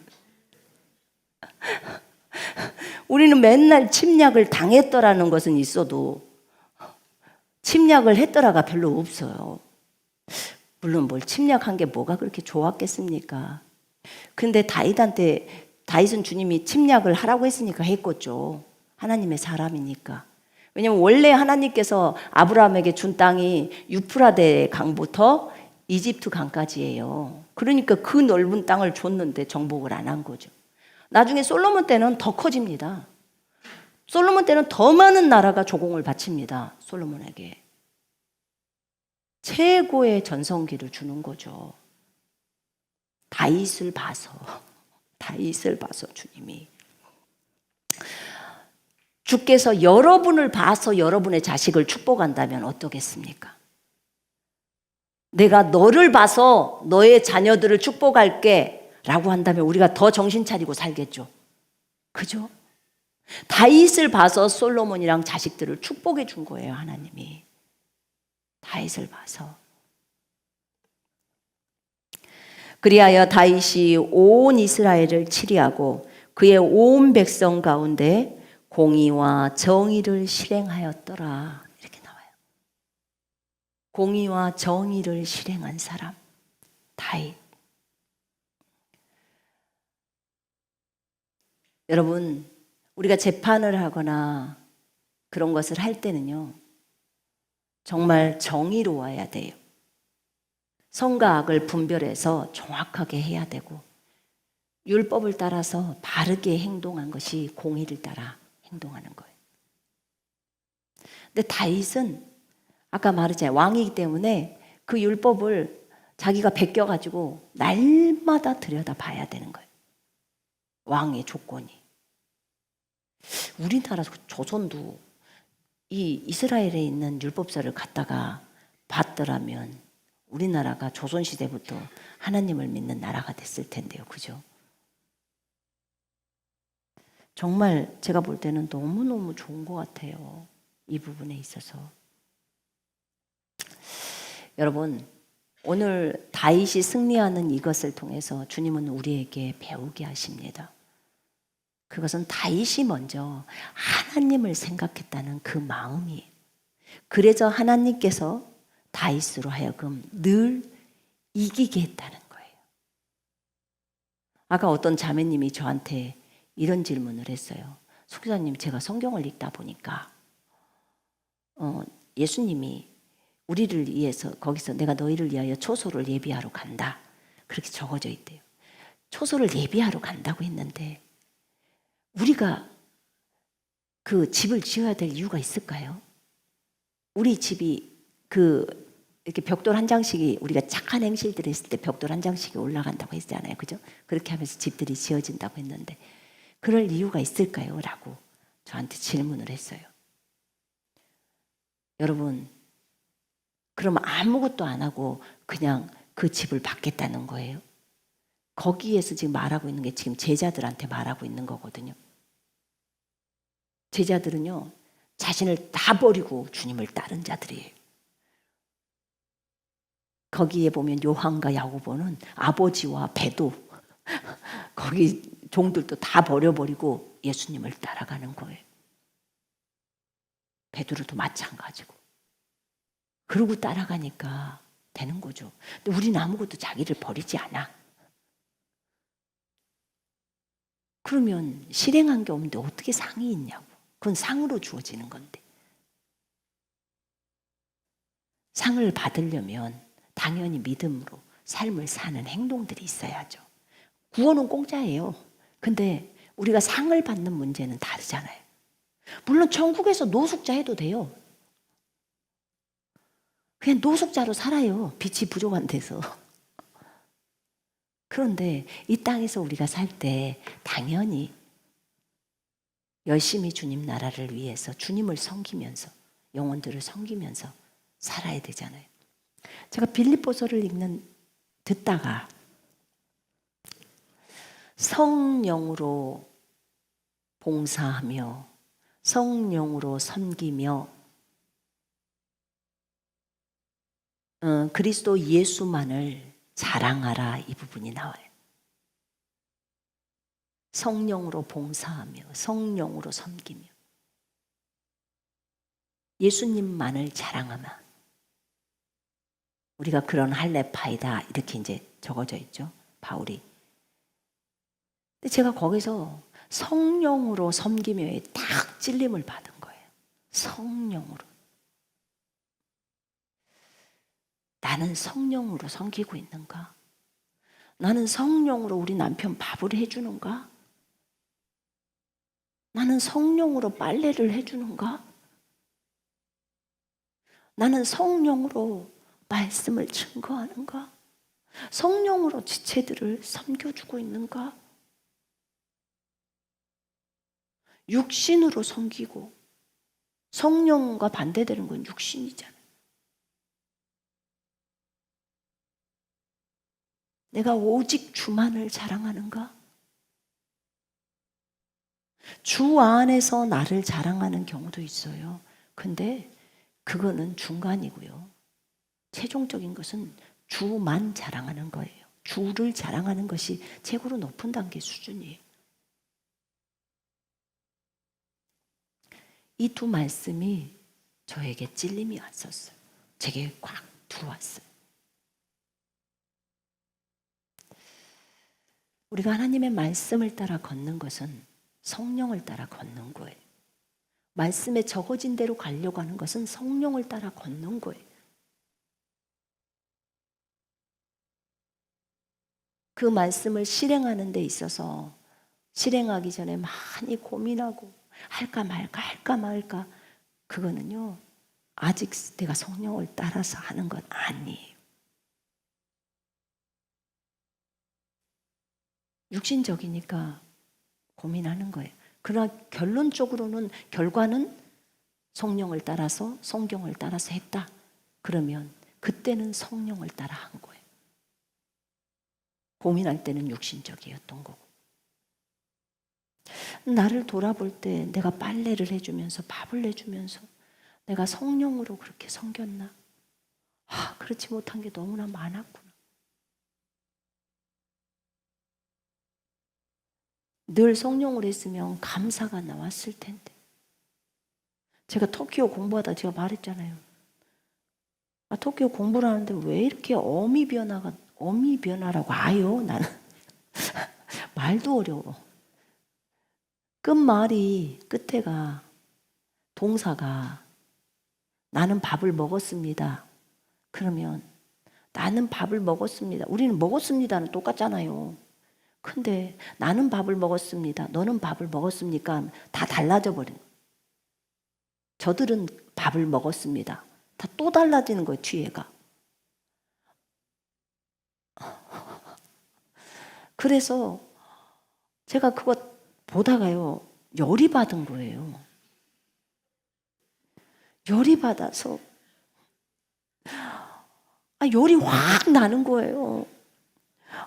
[SPEAKER 1] 우리는 맨날 침략을 당했더라는 것은 있어도 침략을 했더라가 별로 없어요. 물론 뭘 침략한 게 뭐가 그렇게 좋았겠습니까? 근데 다윗은 주님이 침략을 하라고 했으니까 했겠죠. 하나님의 사람이니까. 왜냐하면 원래 하나님께서 아브라함에게 준 땅이 유프라데 강부터 이집트 강까지예요. 그러니까 그 넓은 땅을 줬는데 정복을 안 한 거죠. 나중에 솔로몬 때는 더 커집니다. 솔로몬 때는 더 많은 나라가 조공을 바칩니다. 솔로몬에게. 최고의 전성기를 주는 거죠. 다윗을 봐서 주님이. 주께서 여러분을 봐서 여러분의 자식을 축복한다면 어떠겠습니까? 내가 너를 봐서 너의 자녀들을 축복할게 라고 한다면 우리가 더 정신 차리고 살겠죠. 그죠? 다윗을 봐서 솔로몬이랑 자식들을 축복해 준 거예요, 하나님이. 다윗을 봐서. 그리하여 다윗이 온 이스라엘을 치리하고 그의 온 백성 가운데 공의와 정의를 실행하였더라. 이렇게 나와요. 공의와 정의를 실행한 사람, 다윗. 여러분, 우리가 재판을 하거나 그런 것을 할 때는요, 정말 정의로워야 돼요. 선과 악을 분별해서 정확하게 해야 되고, 율법을 따라서 바르게 행동한 것이 공의를 따라 행동하는 거예요. 근데 다윗은 아까 말했잖아요. 왕이기 때문에 그 율법을 자기가 베껴가지고 날마다 들여다봐야 되는 거예요. 왕의 조건이. 우리나라 조선도 이 이스라엘에 있는 율법서를 갖다가 봤더라면 우리나라가 조선시대부터 하나님을 믿는 나라가 됐을 텐데요. 그죠? 정말 제가 볼 때는 너무너무 좋은 것 같아요. 이 부분에 있어서. 여러분, 오늘 다윗이 승리하는 이것을 통해서 주님은 우리에게 배우게 하십니다. 그것은 다윗이 먼저 하나님을 생각했다는 그 마음이, 그래서 하나님께서 다윗으로 하여금 늘 이기게 했다는 거예요. 아까 어떤 자매님이 저한테 이런 질문을 했어요. 속사님, 제가 성경을 읽다 보니까 예수님이 우리를 위해서 거기서 내가 너희를 위하여 초소를 예비하러 간다, 그렇게 적어져 있대요. 초소를 예비하러 간다고 했는데 우리가 그 집을 지어야 될 이유가 있을까요? 우리 집이 이렇게 벽돌 한 장씩이, 우리가 착한 행실들을 했을 때 벽돌 한 장씩이 올라간다고 했잖아요. 그죠? 그렇게 하면서 집들이 지어진다고 했는데 그럴 이유가 있을까요? 라고 저한테 질문을 했어요. 여러분, 그럼 아무것도 안 하고 그냥 그 집을 받겠다는 거예요? 거기에서 지금 말하고 있는 게 지금 제자들한테 말하고 있는 거거든요. 제자들은요, 자신을 다 버리고 주님을 따른 자들이에요. 거기에 보면 요한과 야고보는 아버지와 배도 거기 종들도 다 버려버리고 예수님을 따라가는 거예요. 베드로도 마찬가지고. 그러고 따라가니까 되는 거죠. 근데 우리는 아무것도 자기를 버리지 않아. 그러면 실행한 게 없는데 어떻게 상이 있냐고. 그건 상으로 주어지는 건데. 상을 받으려면 당연히 믿음으로 삶을 사는 행동들이 있어야죠. 구원은 공짜예요. 근데 우리가 상을 받는 문제는 다르잖아요. 물론 천국에서 노숙자 해도 돼요. 그냥 노숙자로 살아요. 빛이 부족한 데서. 그런데 이 땅에서 우리가 살 때 당연히 열심히 주님 나라를 위해서 주님을 섬기면서 영혼들을 섬기면서 살아야 되잖아요. 제가 빌립보서를 듣다가 성령으로 봉사하며 성령으로 섬기며 그리스도 예수만을 자랑하라, 이 부분이 나와요. 성령으로 봉사하며 성령으로 섬기며 예수님만을 자랑하마. 우리가 그런 할례파이다, 이렇게 이제 적어져 있죠, 바울이. 근데 제가 거기서 성령으로 섬기며에 딱 찔림을 받은 거예요. 성령으로. 나는 성령으로 섬기고 있는가? 나는 성령으로 우리 남편 밥을 해주는가? 나는 성령으로 빨래를 해주는가? 나는 성령으로 말씀을 증거하는가? 성령으로 지체들을 섬겨주고 있는가? 육신으로 섬기고, 성령과 반대되는 건 육신이잖아요. 내가 오직 주만을 자랑하는가? 주 안에서 나를 자랑하는 경우도 있어요. 근데 그거는 중간이고요. 최종적인 것은 주만 자랑하는 거예요. 주를 자랑하는 것이 최고로 높은 단계 수준이에요. 이 두 말씀이 저에게 찔림이 왔었어요. 제게 꽉 들어왔어요. 우리가 하나님의 말씀을 따라 걷는 것은 성령을 따라 걷는 거예요. 말씀에 적어진 대로 가려고 하는 것은 성령을 따라 걷는 거예요. 그 말씀을 실행하는 데 있어서 실행하기 전에 많이 고민하고 할까 말까 그거는요, 아직 내가 성령을 따라서 하는 건 아니에요. 육신적이니까 고민하는 거예요. 그러나 결론적으로는, 결과는 성령을 따라서 성경을 따라서 했다. 그러면 그때는 성령을 따라 한 거예요. 고민할 때는 육신적이었던 거고. 나를 돌아볼 때 내가 빨래를 해주면서 밥을 해주면서 내가 성령으로 그렇게 섬겼나? 그렇지 못한 게 너무나 많았구나. 늘 성령으로 했으면 감사가 나왔을 텐데. 제가 터키어 공부하다 제가 말했잖아요. 터키어 공부를 하는데 왜 이렇게 어미 변화라고 아요? 나는 말도 어려워. 끝말이 끝에가 동사가 나는 밥을 먹었습니다. 그러면 나는 밥을 먹었습니다. 우리는 먹었습니다는 똑같잖아요. 근데 나는 밥을 먹었습니다. 너는 밥을 먹었습니까? 다 달라져 버린. 저들은 밥을 먹었습니다. 다 또 달라지는 거예요, 뒤에가. 그래서 제가 그거 보다가요, 열이 받은 거예요. 열이 받아서 열이 확 나는 거예요.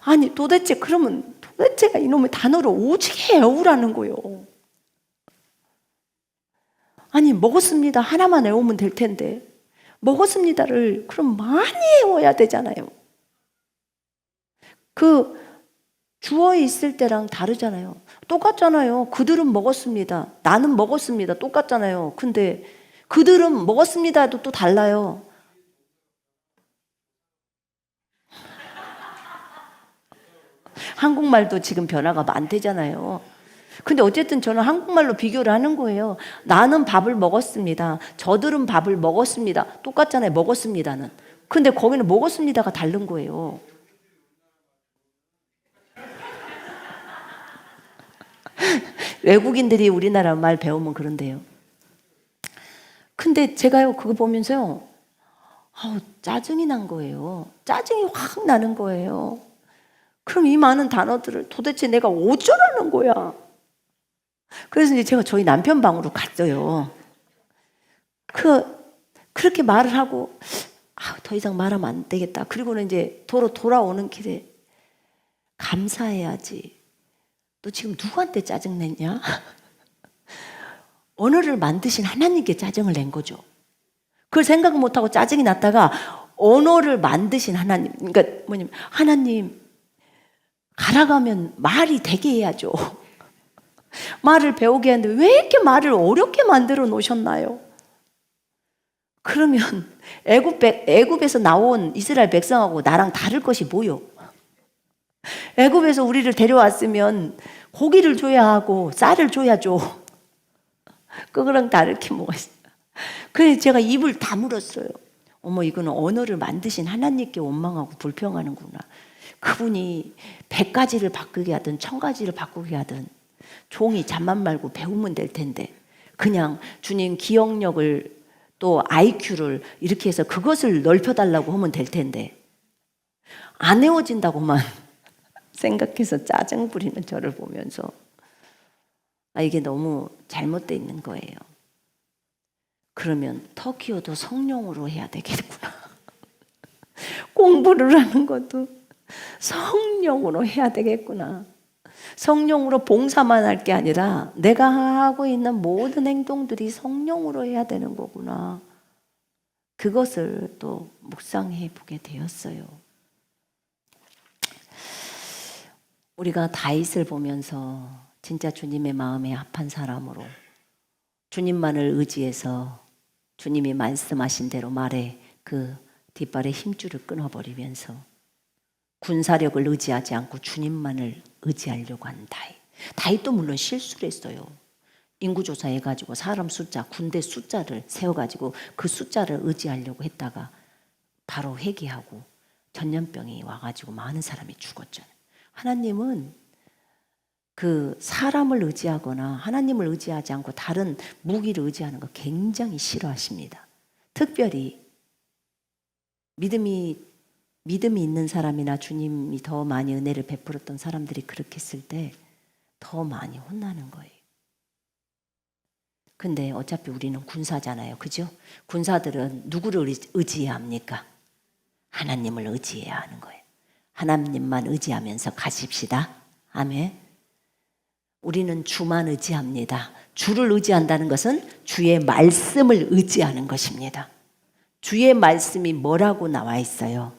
[SPEAKER 1] 아니 그러면 도대체가 이놈의 단어를 오지게 외우라는 거예요. 아니 먹었습니다 하나만 외우면 될 텐데 먹었습니다를 그럼 많이 외워야 되잖아요. 그 주어 있을 때랑 다르잖아요. 똑같잖아요. 그들은 먹었습니다. 나는 먹었습니다. 똑같잖아요. 근데 그들은 먹었습니다도 또 달라요. 한국말도 지금 변화가 많대잖아요. 근데 어쨌든 저는 한국말로 비교를 하는 거예요. 나는 밥을 먹었습니다. 저들은 밥을 먹었습니다. 똑같잖아요. 먹었습니다는. 근데 거기는 먹었습니다가 다른 거예요. 외국인들이 우리나라 말 배우면 그런데요. 근데 제가요 그거 보면서요 짜증이 난 거예요. 짜증이 확 나는 거예요. 그럼 이 많은 단어들을 도대체 내가 어쩌라는 거야. 그래서 이제 제가 저희 남편 방으로 갔어요. 그렇게 말을 하고 더 이상 말하면 안 되겠다. 그리고는 이제 돌아오는 길에 감사해야지. 너 지금 누구한테 짜증 냈냐? 언어를 만드신 하나님께 짜증을 낸 거죠. 그걸 생각 못하고 짜증이 났다가 언어를 만드신 하나님, 그러니까 뭐냐면 하나님 가라가면 말이 되게 해야죠. 말을 배우게 하는데 왜 이렇게 말을 어렵게 만들어 놓으셨나요? 그러면 애굽에서 나온 이스라엘 백성하고 나랑 다를 것이 뭐요? 애굽에서 우리를 데려왔으면 고기를 줘야 하고 쌀을 줘야죠. 그거랑 다를 게 뭐가 있어요? 그래서 제가 입을 다물었어요. 어머, 이거는 언어를 만드신 하나님께 원망하고 불평하는구나. 그분이 100가지를 바꾸게 하든 1000가지를 바꾸게 하든 종이 잠만 말고 배우면 될 텐데 그냥 주님 기억력을 또 IQ를 이렇게 해서 그것을 넓혀달라고 하면 될 텐데 안 외워진다고만 생각해서 짜증 부리는 저를 보면서 이게 너무 잘못되어 있는 거예요. 그러면 터키어도 성령으로 해야 되겠구나. 공부를 하는 것도 성령으로 해야 되겠구나. 성령으로 봉사만 할 게 아니라 내가 하고 있는 모든 행동들이 성령으로 해야 되는 거구나. 그것을 또 묵상해 보게 되었어요. 우리가 다윗을 보면서 진짜 주님의 마음에 합한 사람으로 주님만을 의지해서 주님이 말씀하신 대로 말에 그 뒷발의 힘줄을 끊어버리면서 군사력을 의지하지 않고 주님만을 의지하려고 한 다윗. 다윗도 물론 실수를 했어요. 인구조사 해가지고 사람 숫자, 군대 숫자를 세워가지고 그 숫자를 의지하려고 했다가 바로 회개하고 전염병이 와가지고 많은 사람이 죽었잖아요. 하나님은 그 사람을 의지하거나 하나님을 의지하지 않고 다른 무기를 의지하는 거 굉장히 싫어하십니다. 특별히 믿음이 있는 사람이나 주님이 더 많이 은혜를 베풀었던 사람들이 그렇게 했을 때 더 많이 혼나는 거예요. 근데 어차피 우리는 군사잖아요. 그죠? 군사들은 누구를 의지해야 합니까? 하나님을 의지해야 하는 거예요. 하나님만 의지하면서 가십시다. 아멘. 우리는 주만 의지합니다. 주를 의지한다는 것은 주의 말씀을 의지하는 것입니다. 주의 말씀이 뭐라고 나와 있어요?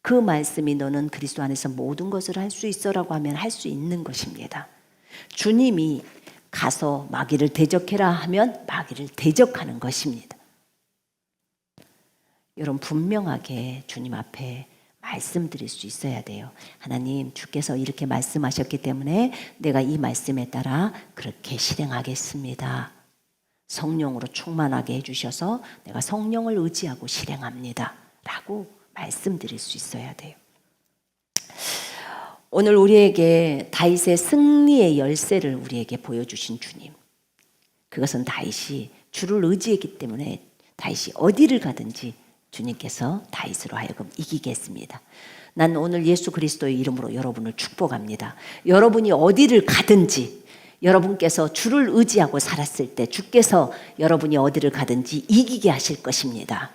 [SPEAKER 1] 그 말씀이 너는 그리스도 안에서 모든 것을 할 수 있어라고 하면 할 수 있는 것입니다. 주님이 가서 마귀를 대적해라 하면 마귀를 대적하는 것입니다. 여러분 분명하게 주님 앞에 말씀드릴 수 있어야 돼요. 하나님, 주께서 이렇게 말씀하셨기 때문에 내가 이 말씀에 따라 그렇게 실행하겠습니다. 성령으로 충만하게 해주셔서 내가 성령을 의지하고 실행합니다. 라고 말씀드릴 수 있어야 돼요. 오늘 우리에게 다윗의 승리의 열쇠를 우리에게 보여주신 주님. 그것은 다윗이 주를 의지했기 때문에 다윗이 어디를 가든지 주님께서 다윗으로 하여금 이기게 했습니다. 난 오늘 예수 그리스도의 이름으로 여러분을 축복합니다. 여러분이 어디를 가든지 여러분께서 주를 의지하고 살았을 때 주께서 여러분이 어디를 가든지 이기게 하실 것입니다.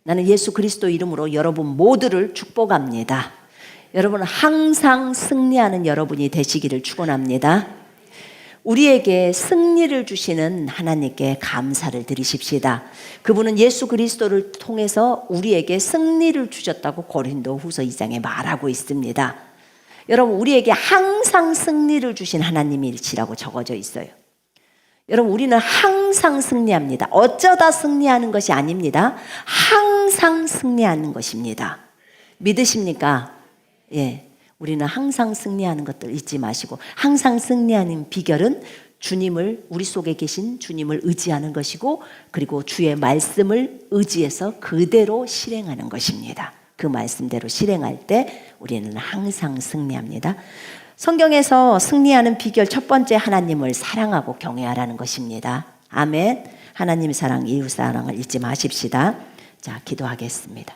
[SPEAKER 1] 나는 예수 그리스도 이름으로 여러분 모두를 축복합니다. 여러분 항상 승리하는 여러분이 되시기를 축원합니다. 우리에게 승리를 주시는 하나님께 감사를 드리십시다. 그분은 예수 그리스도를 통해서 우리에게 승리를 주셨다고 고린도후서 2장에 말하고 있습니다. 여러분 우리에게 항상 승리를 주신 하나님이시라고 적어져 있어요. 여러분 우리는 항상 승리합니다. 어쩌다 승리하는 것이 아닙니다. 항상 승리하는 것입니다. 믿으십니까? 예. 우리는 항상 승리하는 것들 잊지 마시고 항상 승리하는 비결은 주님을 우리 속에 계신 주님을 의지하는 것이고 그리고 주의 말씀을 의지해서 그대로 실행하는 것입니다. 그 말씀대로 실행할 때 우리는 항상 승리합니다. 성경에서 승리하는 비결 첫 번째 하나님을 사랑하고 경외하라는 것입니다. 아멘. 하나님 사랑, 이웃 사랑을 잊지 마십시다. 자, 기도하겠습니다.